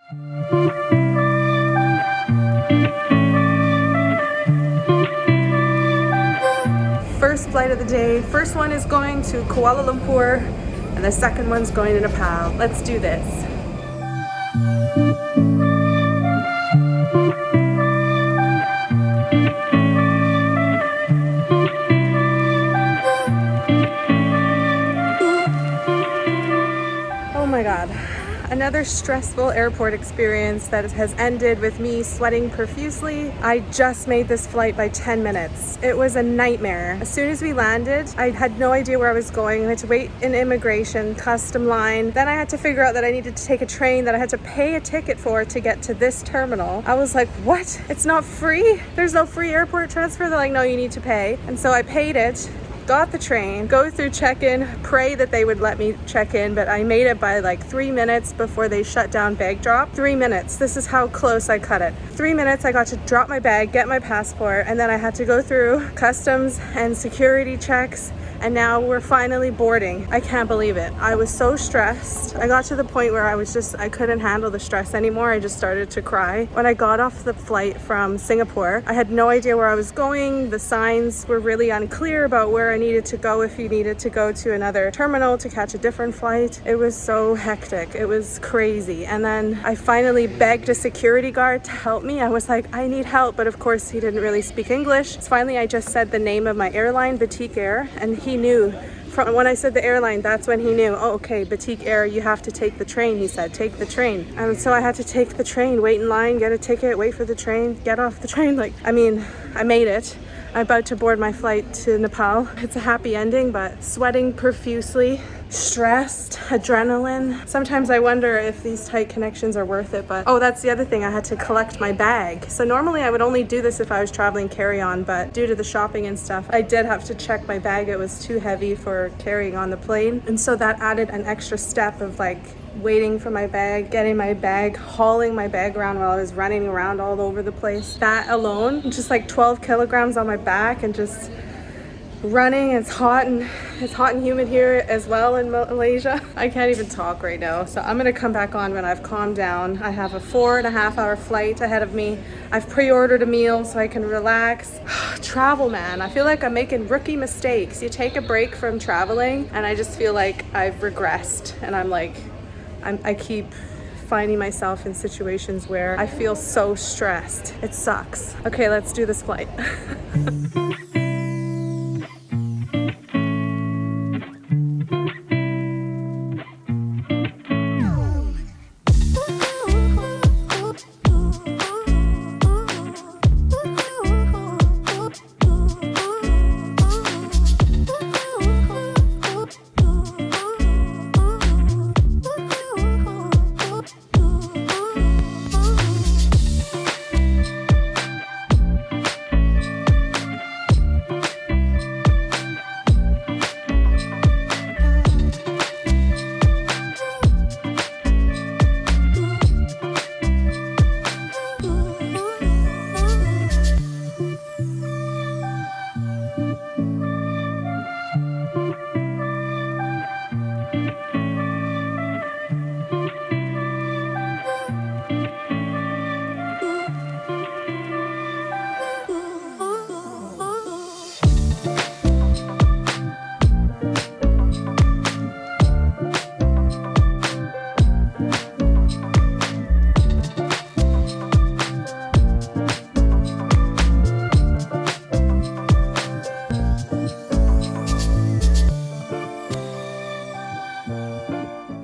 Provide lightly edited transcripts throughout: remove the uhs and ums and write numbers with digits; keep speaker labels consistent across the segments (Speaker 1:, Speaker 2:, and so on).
Speaker 1: First flight of the day. First one is going to Kuala Lumpur, and the second one's going to Nepal. Let's do this. Oh my God. Another stressful airport experience that has ended with me sweating profusely. I just made this flight by 10 minutes. It was a nightmare. As soon as we landed, I had no idea where I was going. I had to wait in immigration, custom line. Then I had to figure out that I needed to take a train that I had to pay a ticket for to get to this terminal. I was like, what? It's not free? There's no free airport transfer? They're like, no, you need to pay. And so I paid it. Got the train, go through check-in, pray that they would let me check in, but I made it by like 3 minutes before they shut down bag drop. 3 minutes. This is how close I cut it. 3 minutes, I got to drop my bag, get my passport, and then I had to go through customs and security checks, and now we're finally boarding. I can't believe it. I was so stressed. I got to the point where I couldn't handle the stress anymore. I just started to cry. When I got off the flight from Singapore, I had no idea where I was going. The signs were really unclear about where I needed to go if you needed to go to another terminal to catch a different flight. It was so hectic. It was crazy. And then I finally begged a security guard to help me. I was like, I need help. But of course, he didn't really speak English. So finally, I just said the name of my airline, Batik Air, and he knew. From when I said the airline, that's when he knew. Oh, okay, Batik Air, you have to take the train, he said. Take the train. And so I had to take the train, wait in line, get a ticket, wait for the train, get off the train. I made it. I'm about to board my flight to Nepal. It's a happy ending, but sweating profusely, stressed, adrenaline. Sometimes I wonder if these tight connections are worth it, but oh, that's the other thing. I had to collect my bag. So normally I would only do this if I was traveling carry-on, but due to the shopping and stuff, I did have to check my bag. It was too heavy for carrying on the plane. And so that added an extra step of waiting for my bag, getting my bag, hauling my bag around while I was running around all over the place. That alone, just 12 kilograms on my back and just running. It's hot and humid here as well in Malaysia. I can't even talk right now. So I'm gonna come back on when I've calmed down. I have a 4.5-hour flight ahead of me. I've pre-ordered a meal so I can relax. Travel, man. I feel like I'm making rookie mistakes. You take a break from traveling and I just feel like I've regressed, and I keep finding myself in situations where I feel so stressed. It sucks. Okay, let's do this flight.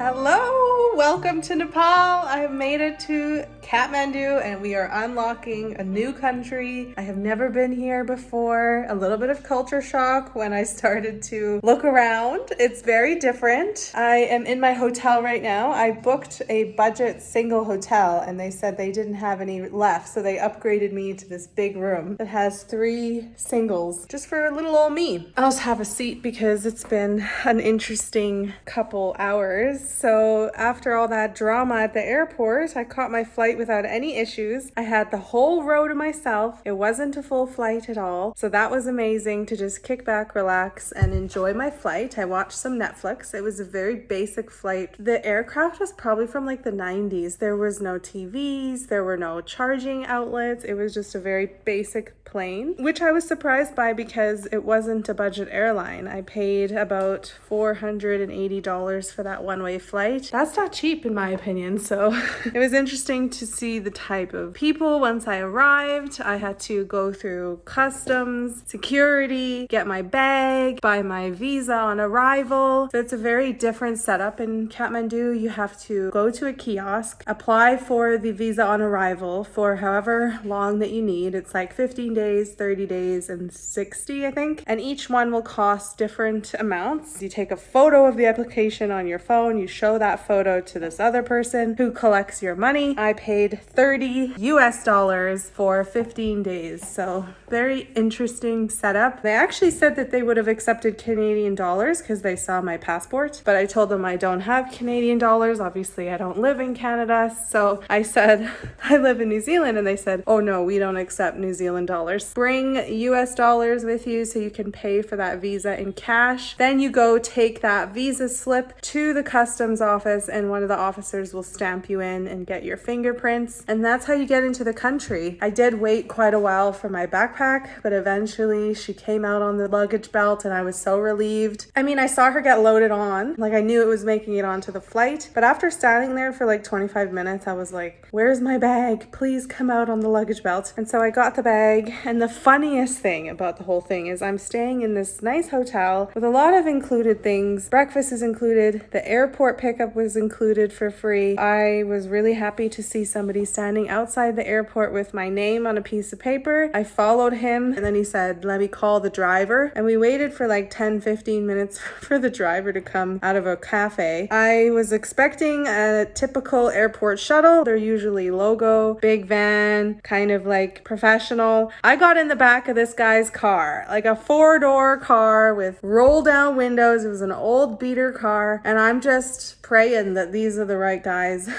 Speaker 1: Hello, welcome to Nepal. I have made it to Kathmandu and we are unlocking a new country. I have never been here before. A little bit of culture shock when I started to look around. It's very different. I am in my hotel right now. I booked a budget single hotel and they said they didn't have any left, so they upgraded me to this big room that has 3 singles just for little old me. I'll just have a seat because it's been an interesting couple hours. So after all that had drama at the airport. I caught my flight without any issues. I had the whole row to myself. It wasn't a full flight at all. So that was amazing to just kick back, relax, and enjoy my flight. I watched some Netflix. It was a very basic flight. The aircraft was probably from like the 90s. There was no TVs, there were no charging outlets. It was just a very basic plane, which I was surprised by because it wasn't a budget airline. I paid about $480 for that one-way flight. That's not cheap in my opinion. So it was interesting to see the type of people. Once I arrived, I had to go through customs, security, get my bag, buy my visa on arrival. So it's a very different setup in Kathmandu. You have to go to a kiosk, apply for the visa on arrival for however long that you need. It's like 15 days, 30 days, and 60, I think. And each one will cost different amounts. You take a photo of the application on your phone, you show that photo to this other person who collects your money. I paid $30 US for 15 days. So very interesting setup. They actually said that they would have accepted Canadian dollars because they saw my passport, but I told them I don't have Canadian dollars. Obviously, I don't live in Canada. So I said, I live in New Zealand, and they said, oh no, we don't accept New Zealand dollars. Bring US dollars with you so you can pay for that visa in cash. Then you go take that visa slip to the customs office, and one of the officers will stamp you in and get your fingerprints. And that's how you get into the country. I did wait quite a while for my backpack, but eventually she came out on the luggage belt and I was so relieved. I mean, I saw her get loaded on, like I knew it was making it onto the flight, but after standing there for like 25 minutes, I was like, where's my bag? Please come out on the luggage belt. And so I got the bag. And the funniest thing about the whole thing is I'm staying in this nice hotel with a lot of included things. Breakfast is included. The airport pickup was included for free. I was really happy to see somebody standing outside the airport with my name on a piece of paper. I followed him, and then he said, let me call the driver. And we waited for like 10-15 minutes for the driver to come out of a cafe. I was expecting a typical airport shuttle. They're usually logo, big van, kind of like professional. I got in the back of this guy's car, like a 4-door car with roll down windows. It was an old beater car, and I'm just praying that these are the right guys.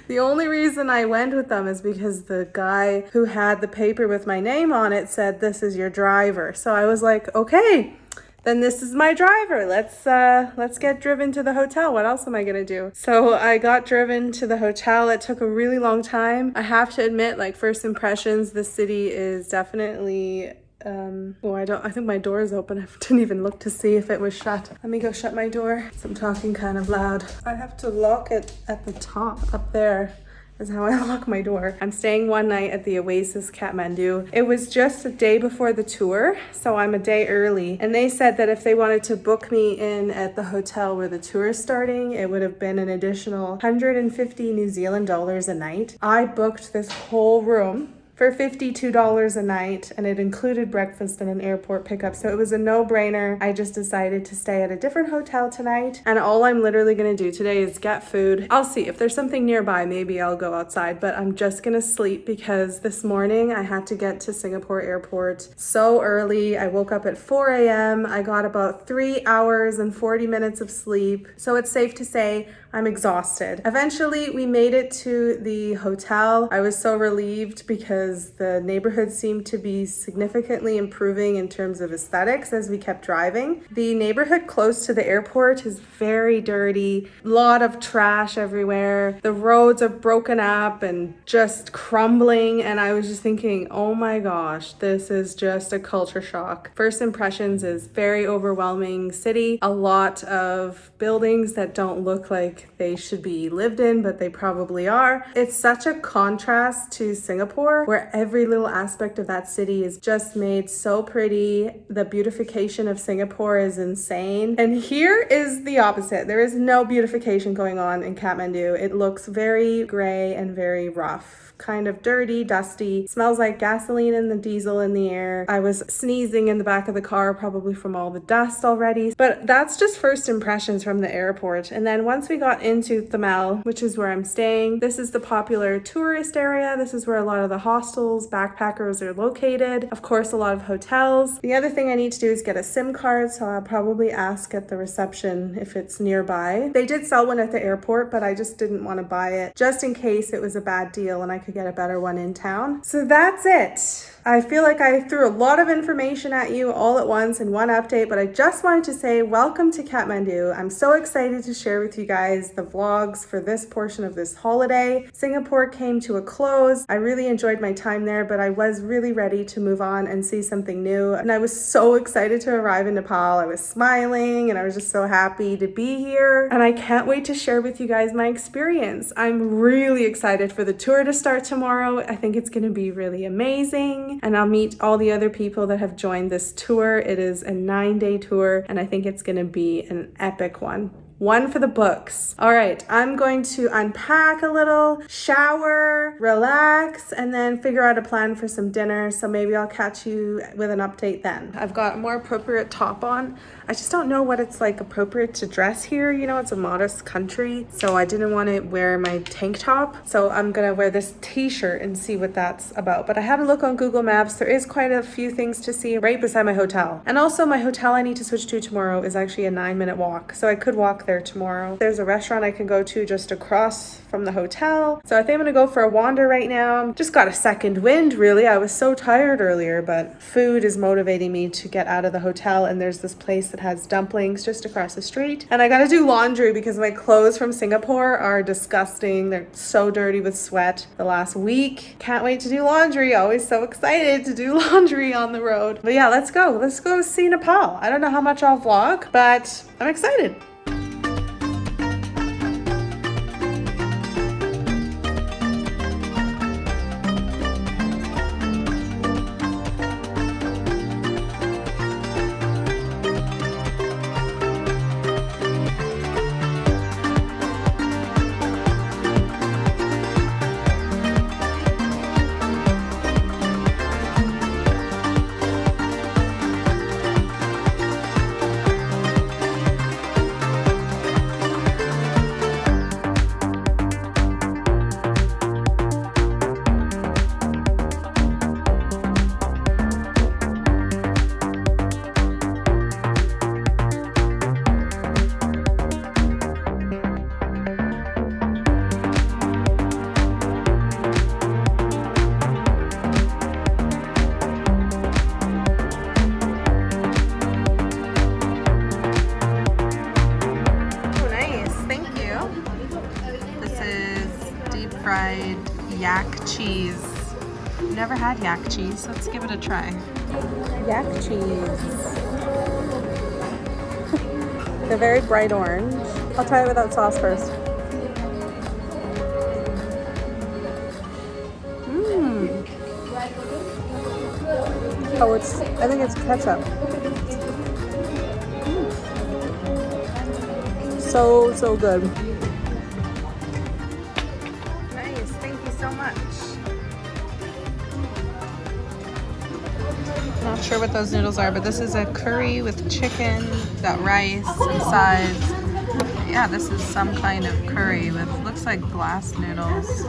Speaker 1: The only reason I went with them is because the guy who had the paper with my name on it said, this is your driver. So I was like, okay, then this is my driver. Let's get driven to the hotel. What else am I gonna do? So I got driven to the hotel. It took a really long time. I have to admit, like, first impressions, the city is definitely I think my door is open. I didn't even look to see if it was shut. Let me go shut my door. So I'm talking kind of loud. I have to lock it at the top up there. Is how I lock my door. I'm staying one night at the Oasis Kathmandu. It was just a day before the tour, so I'm a day early. And they said that if they wanted to book me in at the hotel where the tour is starting, it would have been an additional 150 New Zealand dollars a night. I booked this whole room for $52 a night, and it included breakfast and an airport pickup. So it was a no-brainer. I just decided to stay at a different hotel tonight, and all I'm literally gonna do today is get food. I'll see if there's something nearby, maybe I'll go outside, but I'm just gonna sleep because this morning I had to get to Singapore airport so early. I woke up at 4 a.m. I got about 3 hours and 40 minutes of sleep. So it's safe to say I'm exhausted. Eventually, we made it to the hotel. I was so relieved because the neighborhood seemed to be significantly improving in terms of aesthetics as we kept driving. The neighborhood close to the airport is very dirty, a lot of trash everywhere. The roads are broken up and just crumbling, and I was just thinking, oh my gosh, this is just a culture shock. First impressions is very overwhelming city, a lot of buildings that don't look like they should be lived in, but they probably are. It's such a contrast to Singapore, where every little aspect of that city is just made so pretty. The beautification of Singapore is insane. And here is the opposite. There is no beautification going on in Kathmandu. It looks very gray and very rough. Kind of dirty, dusty, smells like gasoline and the diesel in the air. I was sneezing in the back of the car, probably from all the dust already. But that's just first impressions from the airport. And then once we got into Nepal, which is where I'm staying, this is the popular tourist area. This is where a lot of the hostels hostels, backpackers are located. Of course, a lot of hotels. The other thing I need to do is get a SIM card, so I'll probably ask at the reception if it's nearby. They did sell one at the airport, but I just didn't want to buy it just in case it was a bad deal and I could get a better one in town. So that's it. I feel like I threw a lot of information at you all at once in one update, but I just wanted to say welcome to Kathmandu. I'm so excited to share with you guys the vlogs for this portion of this holiday. Singapore came to a close. I really enjoyed my time there, but I was really ready to move on and see something new. And I was so excited to arrive in Nepal. I was smiling and I was just so happy to be here. And I can't wait to share with you guys my experience. I'm really excited for the tour to start tomorrow. I think it's going to be really amazing. And I'll meet all the other people that have joined this tour. It is a 9-day tour, and I think it's gonna be an epic one. One for the books. All right, I'm going to unpack a little, shower, relax, and then figure out a plan for some dinner. So maybe I'll catch you with an update then. I've got a more appropriate top on. I just don't know what it's like appropriate to dress here. You know, it's a modest country, so I didn't want to wear my tank top. So I'm gonna wear this t-shirt and see what that's about. But I had a look on Google Maps. There is quite a few things to see right beside my hotel. And also my hotel I need to switch to tomorrow is actually a 9-minute walk. So I could walk there tomorrow. There's a restaurant I can go to just across from the hotel. So I think I'm gonna go for a wander right now. Just got a second wind, really. I was so tired earlier, but food is motivating me to get out of the hotel. And there's this place that has dumplings just across the street. And I gotta do laundry because my clothes from Singapore are disgusting. They're so dirty with sweat the last week. Can't wait to do laundry. Always so excited to do laundry on the road. But yeah, let's go. Let's go see Nepal. I don't know how much I'll vlog, but I'm excited. Fried yak cheese. Never had yak cheese. Let's give it a try. Yak cheese. They're very bright orange. I'll try it without sauce first. Oh, I think it's ketchup. So good. Not sure what those noodles are, but this is a curry with chicken, got rice and sides. Yeah, this is some kind of curry with, looks like glass noodles.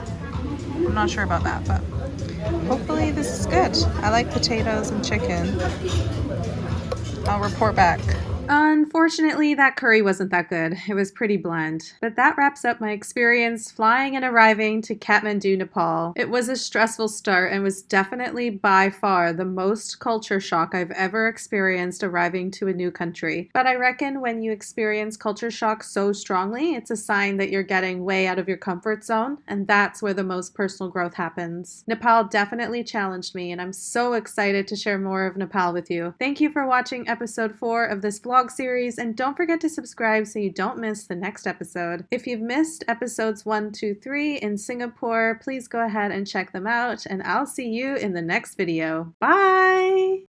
Speaker 1: I'm not sure about that, but hopefully this is good. I like potatoes and chicken. I'll report back. Unfortunately, that curry wasn't that good. It was pretty bland. But that wraps up my experience flying and arriving to Kathmandu, Nepal. It was a stressful start and was definitely by far the most culture shock I've ever experienced arriving to a new country. But I reckon when you experience culture shock so strongly, it's a sign that you're getting way out of your comfort zone, and that's where the most personal growth happens. Nepal definitely challenged me, and I'm so excited to share more of Nepal with you. Thank you for watching episode 4 of this vlog series, and don't forget to subscribe so you don't miss the next episode. If you've missed episodes 1, 2, 3 in Singapore, please go ahead and check them out, and I'll see you in the next video. Bye!